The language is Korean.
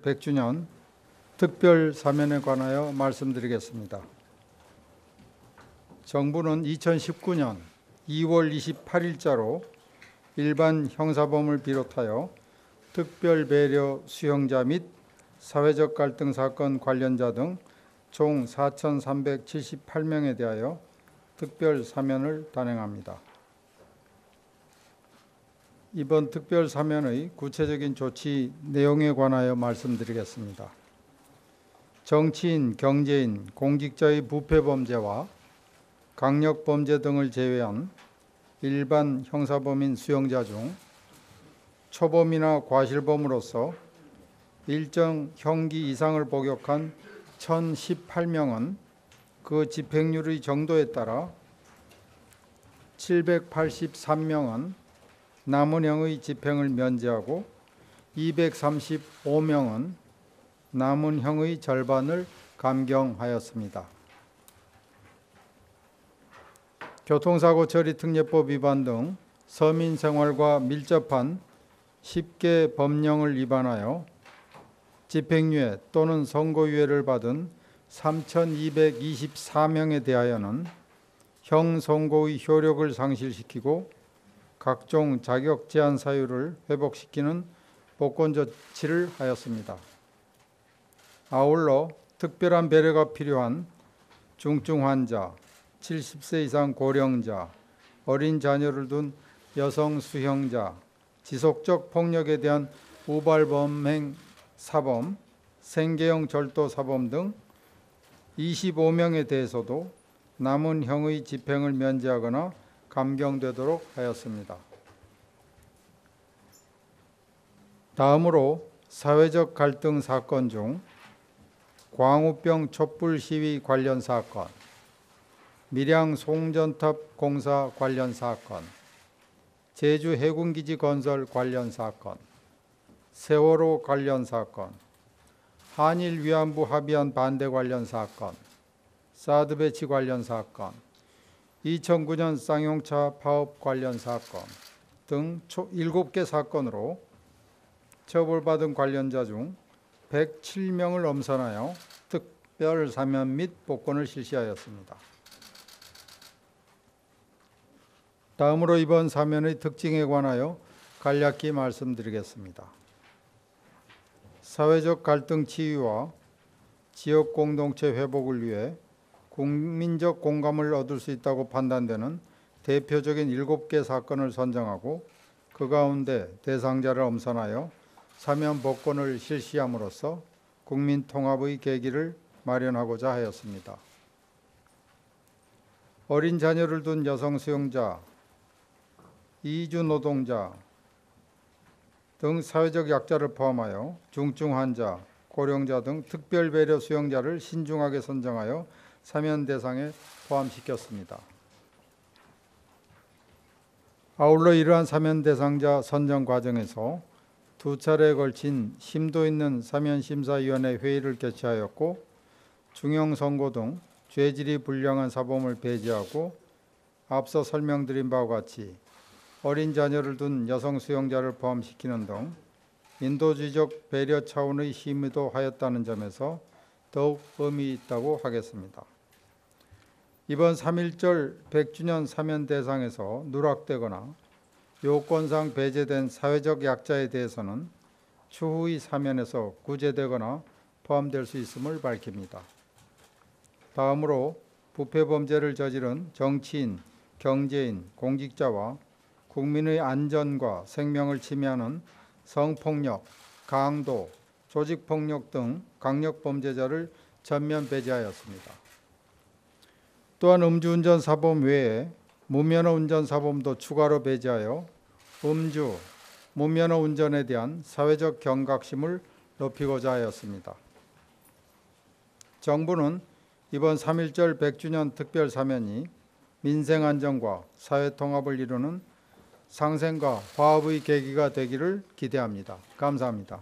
100주년 특별 사면에 관하여 말씀드리겠습니다. 정부는 2019년 2월 28일자로 일반 형사범을 비롯하여 특별 배려 수용자 및 사회적 갈등 사건 관련자 등 총 4,378명에 대하여 특별 사면을 단행합니다. 이번 특별 사면의 구체적인 조치 내용에 관하여 말씀드리겠습니다. 정치인, 경제인, 공직자의 부패 범죄와 강력 범죄 등을 제외한 일반 형사범인 수용자 중 초범이나 과실범으로서 일정 형기 이상을 복역한 1,018명은 그 집행률의 정도에 따라 783명은 남은 형의 집행을 면제하고 235명은 남은 형의 절반을 감경하였습니다. 교통사고 처리 특례법 위반 등 서민 생활과 밀접한 10개 법령을 위반하여 집행유예 또는 선고유예를 받은 3,224명에 대하여는 형선고의 효력을 상실시키고 각종 자격 제한 사유를 회복시키는 복권 조치를 하였습니다. 아울러 특별한 배려가 필요한 중증 환자, 70세 이상 고령자, 어린 자녀를 둔 여성 수형자, 지속적 폭력에 대한 우발범행 사범, 생계형 절도 사범 등 25명에 대해서도 남은 형의 집행을 면제하거나 감경되도록 하였습니다. 다음으로 사회적 갈등 사건 중 광우병 촛불 시위 관련 사건, 밀양 송전탑 공사 관련 사건, 제주 해군기지 건설 관련 사건, 세월호 관련 사건, 한일 위안부 합의안 반대 관련 사건, 사드 배치 관련 사건, 2009년 쌍용차 파업 관련 사건 등 7개 사건으로 처벌받은 관련자 중 107명을 엄선하여 특별 사면 및 복권을 실시하였습니다. 다음으로 이번 사면의 특징에 관하여 간략히 말씀드리겠습니다. 사회적 갈등 치유와 지역 공동체 회복을 위해 국민적 공감을 얻을 수 있다고 판단되는 대표적인 7개 사건을 선정하고 그 가운데 대상자를 엄선하여 사면 복권을 실시함으로써 국민 통합의 계기를 마련하고자 하였습니다. 어린 자녀를 둔 여성 수용자, 이주 노동자 등 사회적 약자를 포함하여 중증 환자, 고령자 등 특별 배려 수용자를 신중하게 선정하여 사면 대상에 포함시켰습니다. 아울러 이러한 사면 대상자 선정 과정에서 2차례에 걸친 심도 있는 사면심사위원회 회의를 개최하였고 중형선고 등 죄질이 불량한 사범을 배제하고 앞서 설명드린 바와 같이 어린 자녀를 둔 여성 수용자를 포함시키는 등 인도주의적 배려 차원의 심의도 하였다는 점에서 더욱 의미 있다고 하겠습니다. 이번 3.1절 100주년 사면 대상에서 누락되거나 요건상 배제된 사회적 약자에 대해서는 추후의 사면에서 구제되거나 포함될 수 있음을 밝힙니다. 다음으로 부패범죄를 저지른 정치인, 경제인, 공직자와 국민의 안전과 생명을 침해하는 성폭력, 강도, 조직폭력 등 강력범죄자를 전면 배제하였습니다. 또한 음주운전 사범 외에 무면허 운전 사범도 추가로 배제하여 음주, 무면허 운전에 대한 사회적 경각심을 높이고자 하였습니다. 정부는 이번 3.1절 100주년 특별 사면이 민생 안정과 사회 통합을 이루는 상생과 화합의 계기가 되기를 기대합니다. 감사합니다.